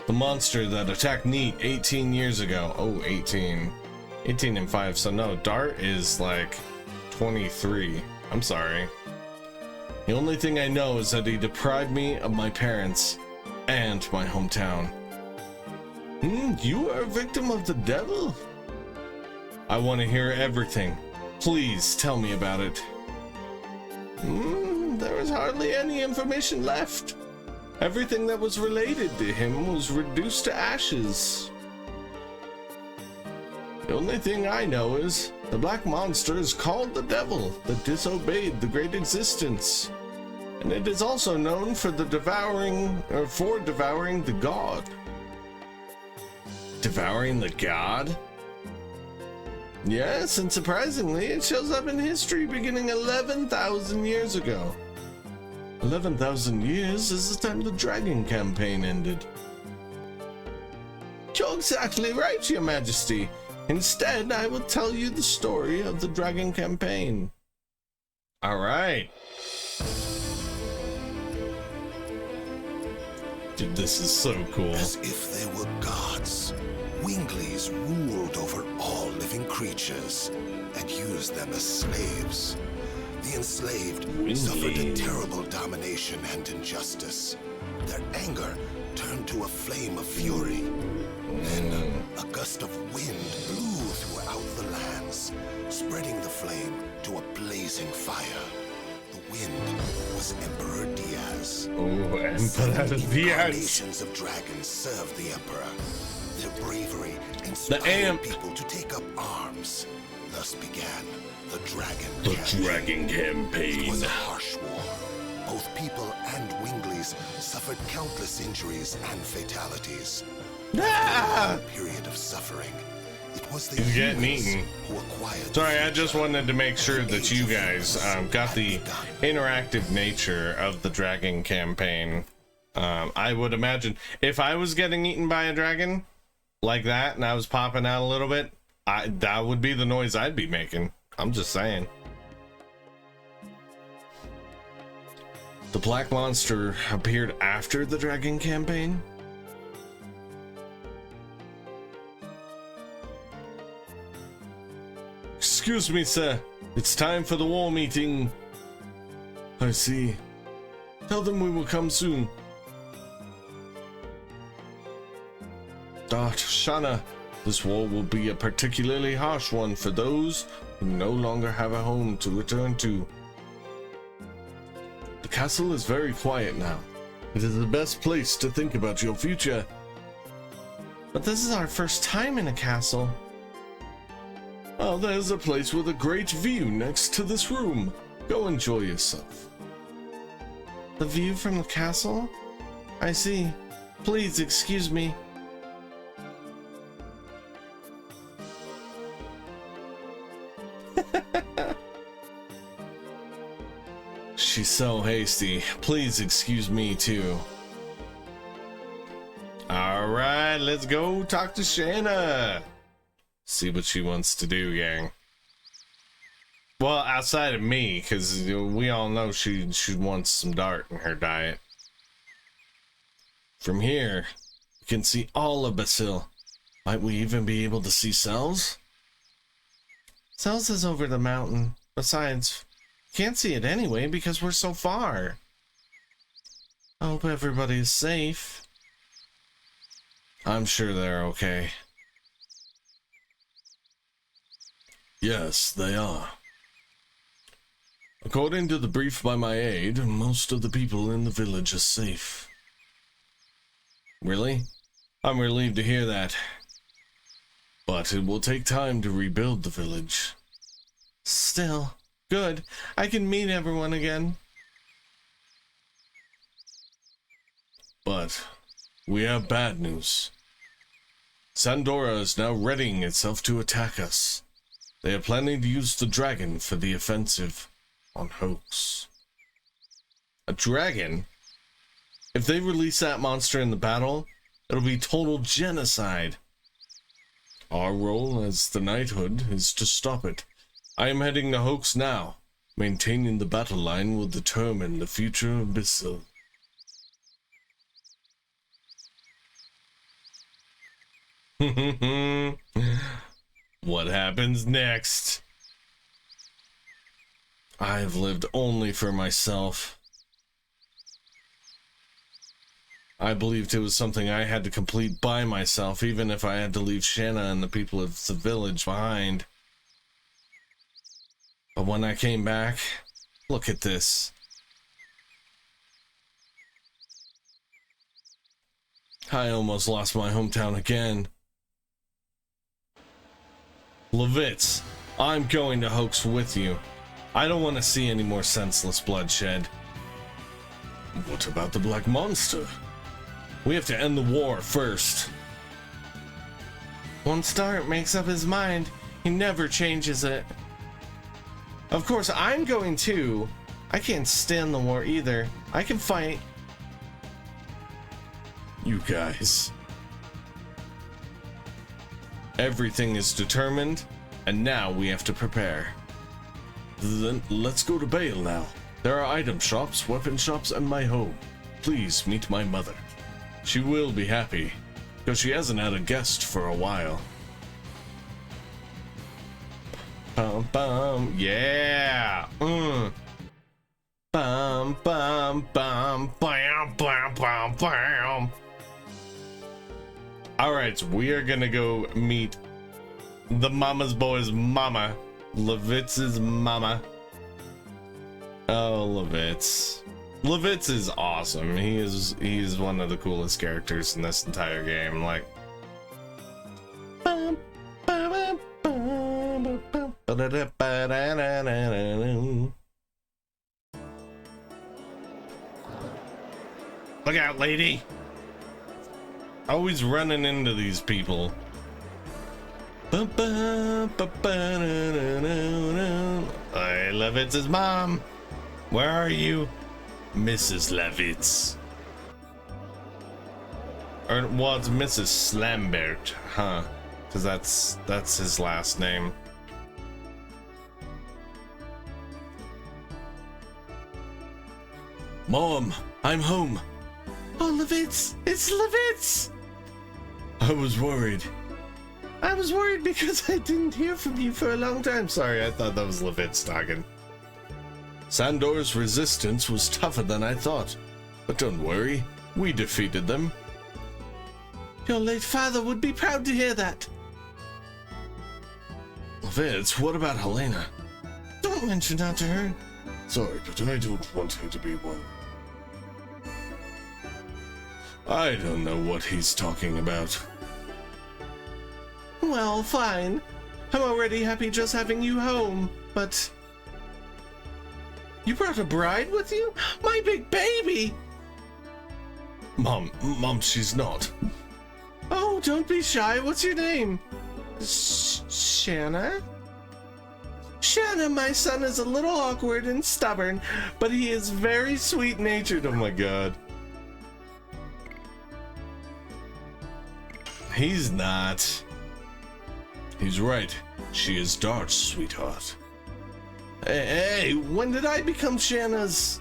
The monster that attacked Neat 18 years ago. Oh, 18. 18 and 5, so no, Dart is like 23. I'm sorry. The only thing I know is that he deprived me of my parents and my hometown. You are a victim of the devil? I want to hear everything. Please tell me about it. There is hardly any information left. Everything that was related to him was reduced to ashes. The only thing I know is the Black Monster is called the Devil that disobeyed the Great Existence. And it is also known for devouring the God. Devouring the God? Yes, and surprisingly, it shows up in history beginning 11,000 years ago. 11,000 years is the time the Dragon campaign ended. You're exactly right, Your Majesty. Instead, I will tell you the story of the Dragon campaign. All right. Dude, this is so cool. As if they were gods, Winglies ruled over all living creatures and used them as slaves. The enslaved suffered a terrible domination and injustice. Their anger turned to a flame of fury. Then a gust of wind blew throughout the lands, spreading the flame to a blazing fire. The wind was Emperor Diaz. Oh, Emperor Diaz. Incarnations of dragons served the Emperor. Their bravery inspired people to take up arms. Thus began the Dragon Campaign. It was a harsh war. Both people and Wingleys suffered countless injuries and fatalities. A period of suffering. It was the He's getting eaten. who acquired. Sorry, I just wanted to make sure that you guys got the interactive nature of the Dragon Campaign. I would imagine if I was getting eaten by a dragon like that and I was popping out a little bit, that would be the noise I'd be making. I'm just saying. The Black Monster appeared after the Dragon Campaign? Excuse me, sir. It's time for the war meeting. I see. Tell them we will come soon. Shana, this war will be a particularly harsh one for those who no longer have a home to return to. The castle is very quiet now. It is the best place to think about your future. But this is our first time in a castle. Oh, there's a place with a great view next to this room. Go enjoy yourself. The view from the castle? I see. Please excuse me. She's so hasty. Please excuse me too. All right, let's go talk to Shanna. See what she wants to do, gang. Well, outside of me, because we all know she wants some dart in her diet. From here, you can see all of Basil. Might we even be able to see Cells? Cells is over the mountain. Besides, can't see it anyway because we're so far. I hope everybody's safe. I'm sure they're okay. Yes, they are. According to the brief by my aide, most of the people in the village are safe. Really? I'm relieved to hear that. But it will take time to rebuild the village. Still, good. I can meet everyone again. But we have bad news. Sandora is now readying itself to attack us. They are planning to use the dragon for the offensive on Hoax. A dragon? If they release that monster in the battle, it'll be total genocide. Our role as the knighthood is to stop it. I am heading to Hoax now. Maintaining the battle line will determine the future of Basil. What happens next? I've lived only for myself. I believed it was something I had to complete by myself, even if I had to leave Shanna and the people of the village behind. But when I came back, look at this. I almost lost my hometown again. Levitz, I'm going to Hoax with you. I don't want to see any more senseless bloodshed. What about the Black Monster? We have to end the war first. Once Dart makes up his mind, he never changes it. Of course, I'm going too. I can't stand the war either. I can fight. You guys. Everything is determined, and now we have to prepare. Then let's go to Bale now. There are item shops, weapon shops, and my home. Please meet my mother. She will be happy, because she hasn't had a guest for a while. Bum, bum. Yeah. Bum, bum, bum, bam, bam, bam, bam. All right, so we are gonna go meet the mama's boy's mama, Levitz's mama. Oh, Levitz. Levitz is awesome. He's one of the coolest characters in this entire game. Like, look out, lady. Always running into these people. Hey, Levitz's mom. Where are you? Mrs. Levitz. Or, well, it's Mrs. Slambert, huh? Because that's his last name. Mom, I'm home. Oh, Levitz, it's Levitz. I was worried. I was worried because I didn't hear from you for a long time. Sorry, I thought that was Levitz talking. Sandor's resistance was tougher than I thought. But don't worry, we defeated them. Your late father would be proud to hear that. Levitz, what about Helena? Don't mention that to her. Sorry, but I don't want her to be one. I don't know what he's talking about. Well, fine. I'm already happy just having you home, but... You brought a bride with you? My big baby! Mom, she's not. Oh, don't be shy. What's your name? Shanna? Shanna, my son is a little awkward and stubborn, but he is very sweet-natured. Oh my god. He's not. He's right. She is Dart's sweetheart. Hey, when did I become Shanna's?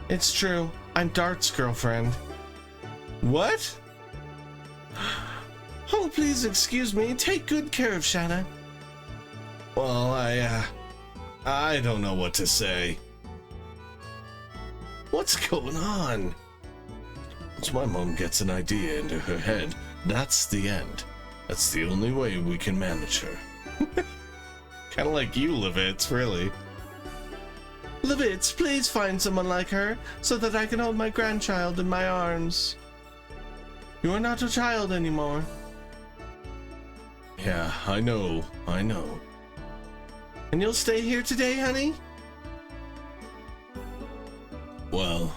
It's true. I'm Dart's girlfriend. What? Oh, please excuse me. Take good care of Shanna. Well, I don't know what to say. What's going on? Once my mom gets an idea into her head, that's the end. That's the only way we can manage her. Kind of like you, Levitz, really. Levitz, please find someone like her, so that I can hold my grandchild in my arms. You are not a child anymore. Yeah, I know. And you'll stay here today, honey? Well,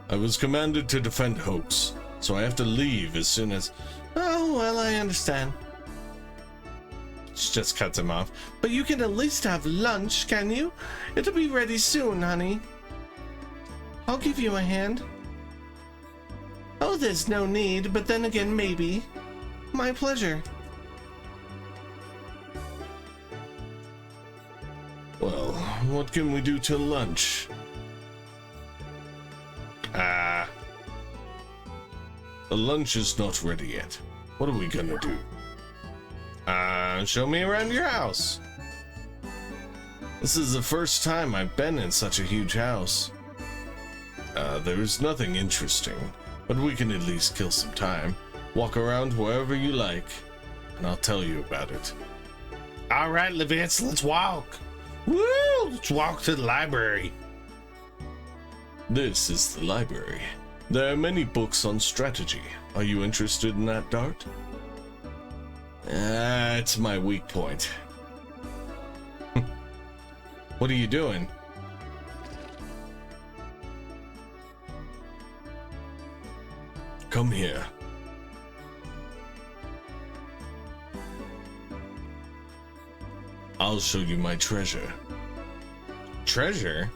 I was commanded to defend Hoax, so I have to leave as soon as... Oh, well, I understand. She just cuts him off. But you can at least have lunch, can you? It'll be ready soon, honey. I'll give you a hand. Oh, there's no need, but then again, maybe. My pleasure. Well, what can we do till lunch? The lunch is not ready yet. What are we gonna do? Show me around your house. This is the first time I've been in such a huge house. There's nothing interesting, but we can at least kill some time. Walk around wherever you like, and I'll tell you about it. All right, Levitz, let's walk. Woo! Let's walk to the library. This is the library. There are many books on strategy. Are you interested in that, Dart? It's my weak point. What are you doing? Come here. I'll show you my treasure. Treasure?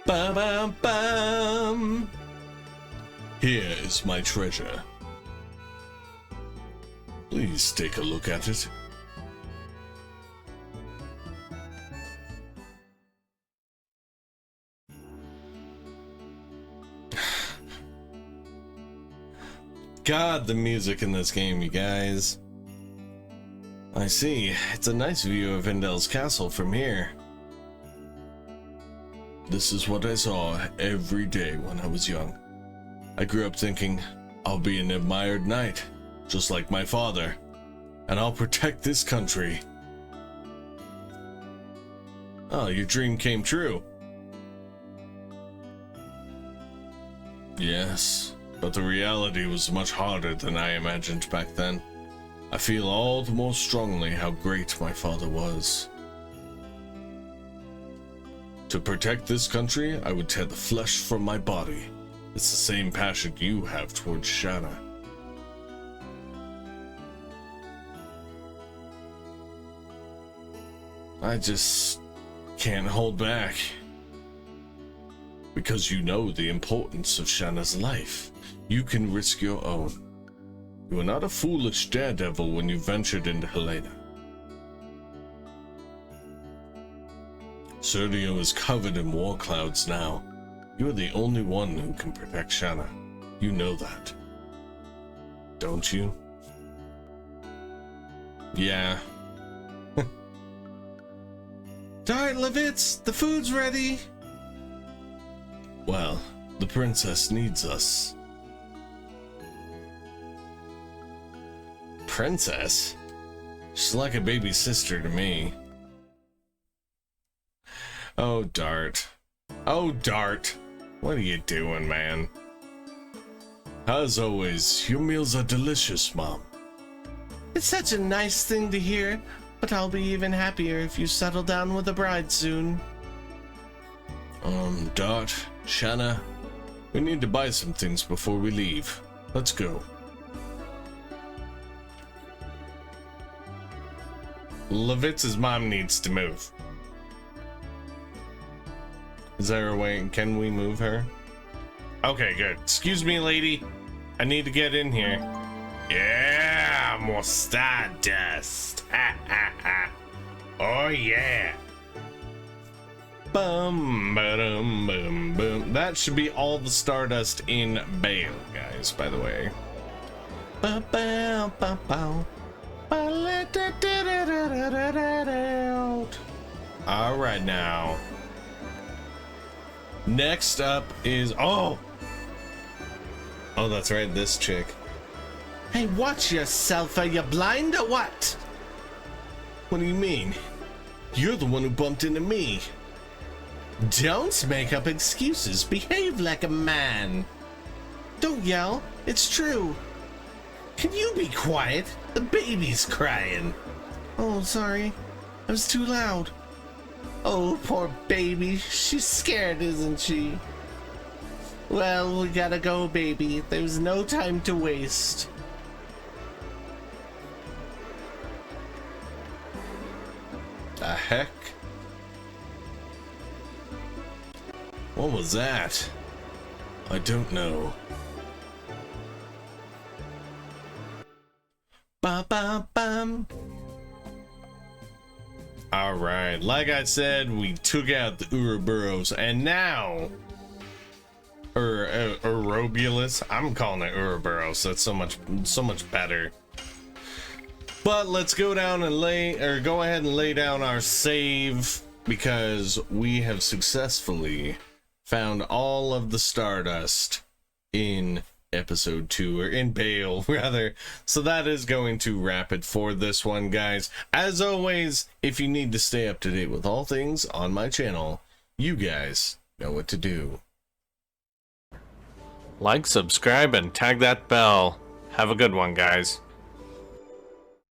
Bum, bum, bum. Here is my treasure. Please take a look at it. God, the music in this game, you guys. I see. It's a nice view of Indel's castle from here. This is what I saw every day when I was young. I grew up thinking, I'll be an admired knight, just like my father, and I'll protect this country. Oh, your dream came true. Yes, but the reality was much harder than I imagined back then. I feel all the more strongly how great my father was. To protect this country, I would tear the flesh from my body. It's the same passion you have towards Shanna. I just can't hold back. Because you know the importance of Shanna's life. You can risk your own. You were not a foolish daredevil when you ventured into Helena. Sergio is covered in war clouds now. You are the only one who can protect Shanna. You know that. Don't you? Yeah. Alright, Levitz, the food's ready. Well, the princess needs us. Princess? She's like a baby sister to me. Oh, Dart. Oh, Dart. What are you doing, man? As always, your meals are delicious, Mom. It's such a nice thing to hear, but I'll be even happier if you settle down with a bride soon. Dart, Shanna, we need to buy some things before we leave. Let's go. Levitz's mom needs to move. Is there a way? Can we move her? Okay, good. Excuse me, lady. I need to get in here. Yeah, more stardust. Ha ha ha. Oh yeah. Bum ba-dum boom boom. That should be all the stardust in Bale, guys, by the way. Alright now. Next up is oh, that's right, this chick. Hey, watch yourself, are you blind or what? What do you mean? You're the one who bumped into me. Don't make up excuses. Behave like a man. Don't yell. It's true. Can you be quiet? The baby's crying. Oh, sorry. I was too loud. Oh, poor baby. She's scared, isn't she? Well, we gotta go, baby. There's no time to waste. The heck? What was that? I don't know. Ba ba bum. All right, like I said, we took out the Ouroboros, and now, Ouroboros. I'm calling it Ouroboros. That's so much better. But let's go down and go ahead and lay down our save, because we have successfully found all of the stardust in episode 2, or in Bale rather. So that is going to wrap it for this one, guys. As always, if you need to stay up to date with all things on my channel, you guys know what to do. Like, subscribe, and tag that bell. Have a good one, guys.